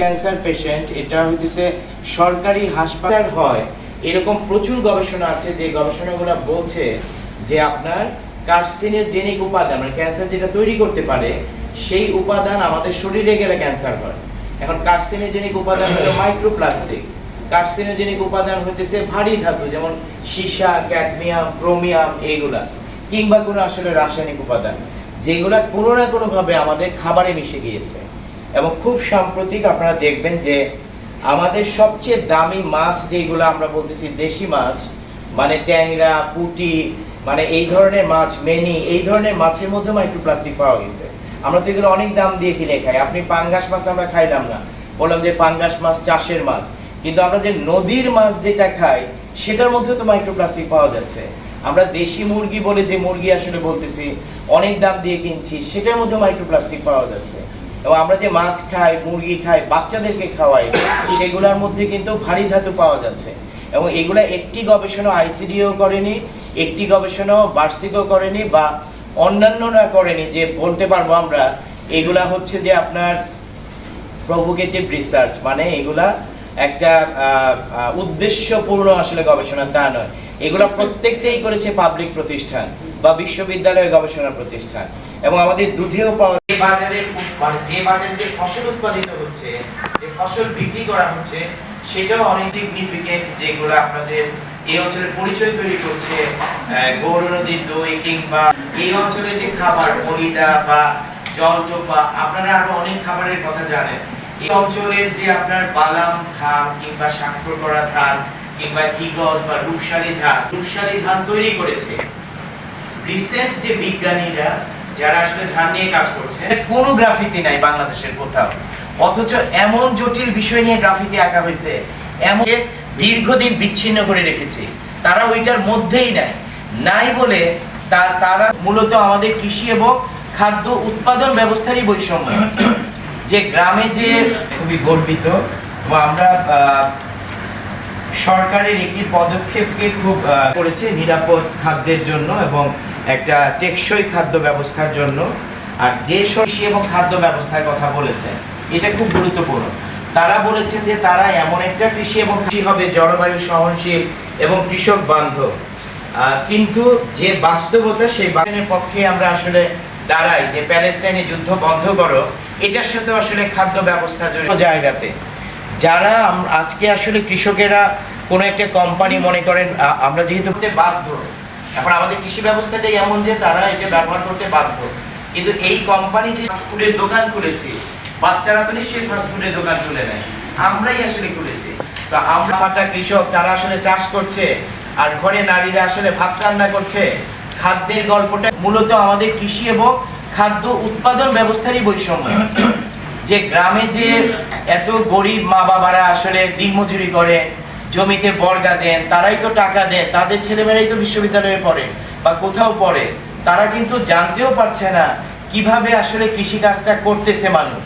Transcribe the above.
Cancer patient এটা হইতেছে সরকারি হাসপাতাল হয় এরকম প্রচুর গবেষণা আছে যে গবেষণাগুলো বলছে যে আপনার কার্সিনোজেনিক উপাদান মানে ক্যান্সার যেটা তৈরি করতে পারে সেই উপাদান আমাদের শরীরে গেলে ক্যান্সার হয়। এখন কার্সিনোজেনিক উপাদান হলো মাইক্রোপ্লাস্টিক, কার্সিনোজেনিক উপাদান হইতেছে ভারী ধাতু যেমন সীসা, ক্যাডমিয়াম, ক্রোমিয়াম এইগুলা, কিংবা কোনো আসলে রাসায়নিক উপাদান যেগুলা কোনো না কোনোভাবে আমাদের খাবারে মিশে গিয়েছে। এবং খুব সাম্প্রতিক আপনারা দেখবেন যে আমাদের সবচেয়ে দামি মাছ যেগুলো আমরা বলতেছি দেশি মাছ মানে ট্যাংরা, পুঁটি, মানে এই ধরনের মাছ, মেনি, এই ধরনের মাছের মধ্যে মাইক্রোপ্লাস্টিক পাওয়া গেছে। আমরা তো এগুলো অনেক দাম দিয়ে কিনে খাই। আপনি পাঙ্গাস মাছ আমরা খাইলাম না, বললাম যে পাঙ্গাস মাছ চাষের মাছ, কিন্তু আমরা যে নদীর মাছ যেটা খাই সেটার মধ্যে তো মাইক্রোপ্লাস্টিক পাওয়া যাচ্ছে। আমরা দেশি মুরগি বলে যে মুরগি আসলে বলতেছি অনেক দাম দিয়ে কিনছি সেটার মধ্যে মাইক্রোপ্লাস্টিক পাওয়া যাচ্ছে। এবং আমরা যে মাছ খাই, মুরগি খাই, বাচ্চাদেরকে খাওয়াই সেগুলোর মধ্যে কিন্তু ভারী ধাতু পাওয়া যাচ্ছে। এবং এগুলা একটি গবেষণা আইসিডিও করেনি, একটি গবেষণা বার্ষিকও করেনি বা অন্যান্যরা করেনি যে বলতে পারবো আমরা এগুলা হচ্ছে যে আপনার প্রভোকেটিভ রিসার্চ, মানে এগুলা একটা উদ্দেশ্যপূর্ণ আসলে গবেষণা তা নয়। এগুলা প্রত্যেকটাই করেছে পাবলিক প্রতিষ্ঠান বা বিশ্ববিদ্যালয়ের গবেষণা প্রতিষ্ঠান। এবং আমাদের দুধেও পাওয়া যে বাজারে মানে যে বাজারে যে ফসল উৎপাদিত হচ্ছে, যে ফসল বিক্রি করা হচ্ছে সেটাও অনেক সিগনিফিকেন্ট, যেগুলো আপনাদের এই অঞ্চলের পরিচয় তৈরি করছে। গৌর নদীর দই কিংবা এই অঞ্চলে যে খাবার মলিদা বা জলটোপা, আপনারা আরো অনেক খাবারের কথা জানেন। এই অঞ্চলের যে আপনার বালাম ধান কিংবা স্বাক্ষর করা ধান কিংবা ঘিগজ বা রূপসালী ধান তৈরি করেছে রিসেন্ট যে বিজ্ঞানীরা যারা আসলে ধান নিয়ে কাজ করছে। কোনো গ্রাফিতি নাই বাংলাদেশের কোথাও, অথচ এমন জটিল বিষয় নিয়ে গ্রাফিতি আঁকা হয়েছে, এমন দীর্ঘদিন বিচ্ছিন্ন করে রেখেছে। তারা ওইটার মধ্যেই নাই বলে তারা মূলত আমাদের কৃষি এবং খাদ্য উৎপাদন ব্যবস্থারই বৈষম্য। যে গ্রামে যে খুবই গর্বিত, আমরা সরকারের একটি পদক্ষেপকে খুব করেছে নিরাপদ খাদ্যের জন্য এবং একটা টেকসই খাদ্য ব্যবস্থার জন্য। আর যে কৃষি এবং খাদ্য ব্যবস্থার কথা বলেছেন এটা খুব গুরুত্বপূর্ণ। তারা বলেছেন যে তারা এমন একটা কৃষি এবং কৃষি হবে জলবায়ু সহনশীল এবং কৃষক বান্ধব। কিন্তু যে বাস্তবতা সেই বাস্তবের পক্ষে আমরা আসলে দাঁড়াই যে প্যালেস্টাইনে যুদ্ধ বন্ধ করো, এটার সাথে আসলে খাদ্য ব্যবস্থা জড়িত জায়গাতে যারা আজকে আসলে কৃষকেরা কোনো একটা কোম্পানি মনে করেন আমরা যেহেতু বাধ্য, এখন আমাদের কৃষি ব্যবস্থাটাই এমন যে তারা এটা ব্যবহার করতে বাধ্য। কিন্তু এই কোম্পানি যে ফুডের দোকান খুলেছে, বাচ্চারা তো নিশ্চয়ই ফাস্ট ফুডের দোকান খুলে নেয়, আমরাই আসলে খুলেছি। তো আমরা ফাটা কৃষক, তারা আসলে চাষ করছে আর ঘরে নারীরা আসলে ভাত রান্না করছে। খাদ্যের গল্পটা মূলত আমাদের কৃষি এবং খাদ্য উৎপাদন ব্যবস্থারই বৈষম্য। যে গ্রামে যে এত গরিব মা বাবারা আসলে দিনমজুরি করে, জমিতে বর্গা দেন, তারাই তো টাকা দেন, তাদের ছেলেমেয়েরাই তো বিশ্ববিদ্যালয়ে পড়ে বা কোথাও পড়ে, তারা কিন্তু জানতেও পারছে না কিভাবে আসলে কৃষিকাজটা করতেছে মানুষ।